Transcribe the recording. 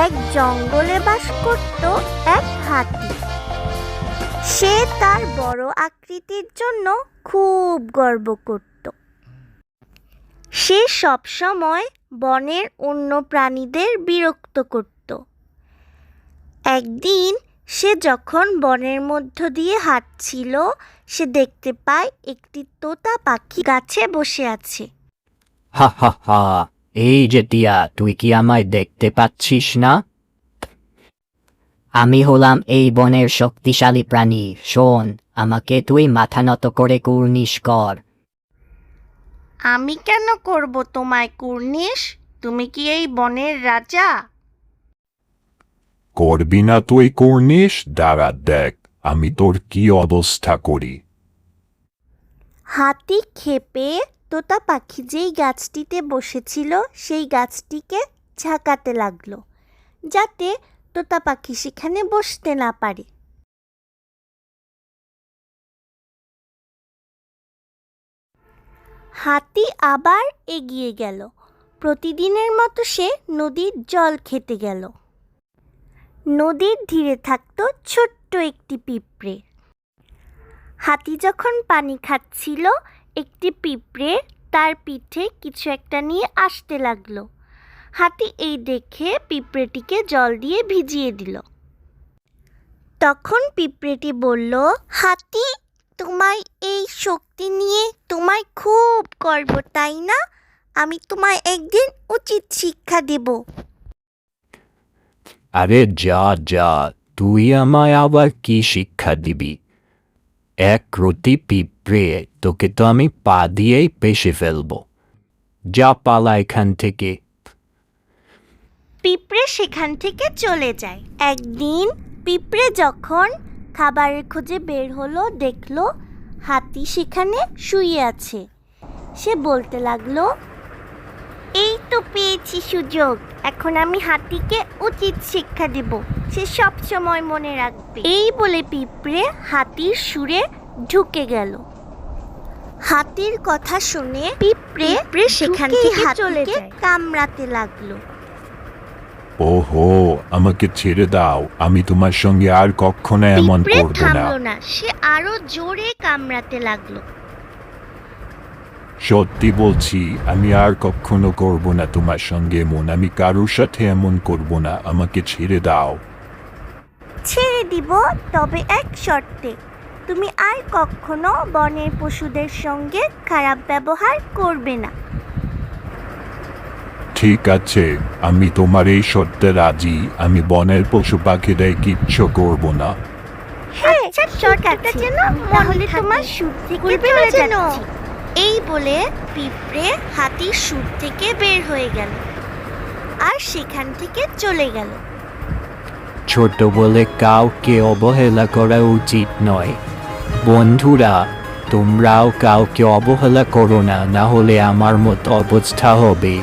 এক জঙ্গলে বাস করত এক হাতি। সে তার বড় আকৃতির জন্য খুব গর্ব করত। সে সবসময় বনের অন্য প্রাণীদের বিরক্ত করত। একদিন সে যখন বনের মধ্য দিয়ে হাঁটছিল, সে দেখতে পায় একটি তোতা পাখি গাছে বসে আছে। হা হা হা, এই যে টিয়া, তুই কি আমায় দেখতে পাচ্ছিস না? আমি হলাম এই বনের শক্তিশালী প্রাণী। শোন, আমাকে তুই মাথা নত করে কুর্নিশ কর। আমি কেন করব তোমায় কুর্নিশ? তুমি কি এই বনের রাজা? করবি না তুই কুর্নিশ? দাঁড়া দেখ আমি তোর কি অবস্থা করি। হাতি ক্ষেপে তোতা পাখি যেই গাছটিতে বসেছিল সেই গাছটিকে ঝাঁকাতে লাগলো, যাতে তোতা পাখি সেখানে বসতে না পারে। হাতি আবার এগিয়ে গেল। প্রতিদিনের মতো সে নদীর জল খেতে গেল। নদীর তীরে থাকত ছোট্ট একটি পিঁপড়ে। হাতি যখন পানি খাচ্ছিল, একটি পিঁপড়ে তার পিঠে কিছু একটা নিয়ে আসতে লাগলো। হাতি এই দেখে পিঁপড়েটিকে জল দিয়ে ভিজিয়ে দিল। তখন পিঁপড়েটি বলল, হাতি, তোমায় এই শক্তি নিয়ে তোমায় খুব গর্ব, তাই না? আমি তোমায় একদিন উচিত শিক্ষা দেব। আরে যা যা, তুই আমায় আবার কি শিক্ষা দিবি? এক রুটি পিঁপড়ে, তোকে তো আমি পা দিয়েই পেশে ফেলবো। যা পালা এখান থেকে। পিঁপড়ে সেখান থেকে চলে যায়। একদিন পিঁপড়ে যখন খাবারের খোঁজে বের হলো, দেখলো হাতি সেখানে শুয়ে আছে। সে বলতে লাগলো, এই তো পেয়েছি সুযোগ, এখন আমি হাতিকে উচিত শিক্ষা দেব, সে সব সময় মনে রাখবে। এই বলে পিঁপড়ে হাতির সুরে ঢুকে গেল। হাতির কথা শুনে পিঁপড়ে সেখান থেকে হাতিকে কামড়াতে লাগলো। ওহো, আমাকে ছেড়ে দাও, আমি তোমার সঙ্গে আর কখনো এমন পিঁপড়ে করব না। থামলো না, সে আরো জোরে কামড়াতে লাগলো। সত্যি বলছি, আমি আর কখনো করব না তোমার সঙ্গে এমন। আমি কারোর সাথে এমন করব না, আমাকে ছেড়ে দাও। ছেড়ে দিব, তবে এক শর্তে, তুমি আর কখনো বনের পশুদের সঙ্গে খারাপ ব্যবহার করবে না। ঠিক আছে, আমি তোমার এই শর্তে রাজি। আমি বনের পশু পাখিদের কিচ্ছু করব না। আচ্ছা, শর্তটা যেন তাহলে তোমার সুর থেকে চলে যাচ্ছি। এই বলে পিঁপড়ে হাতির সুর থেকে বের হয়ে গেল আর সেখান থেকে চলে গেল। ছোট বলে কাউকে অবহেলা করা উচিত নয়। বন্ধুরা, তোমরাও কাউকে অবহেলা করো না, না হলে আমার মতো অবস্থা হবে।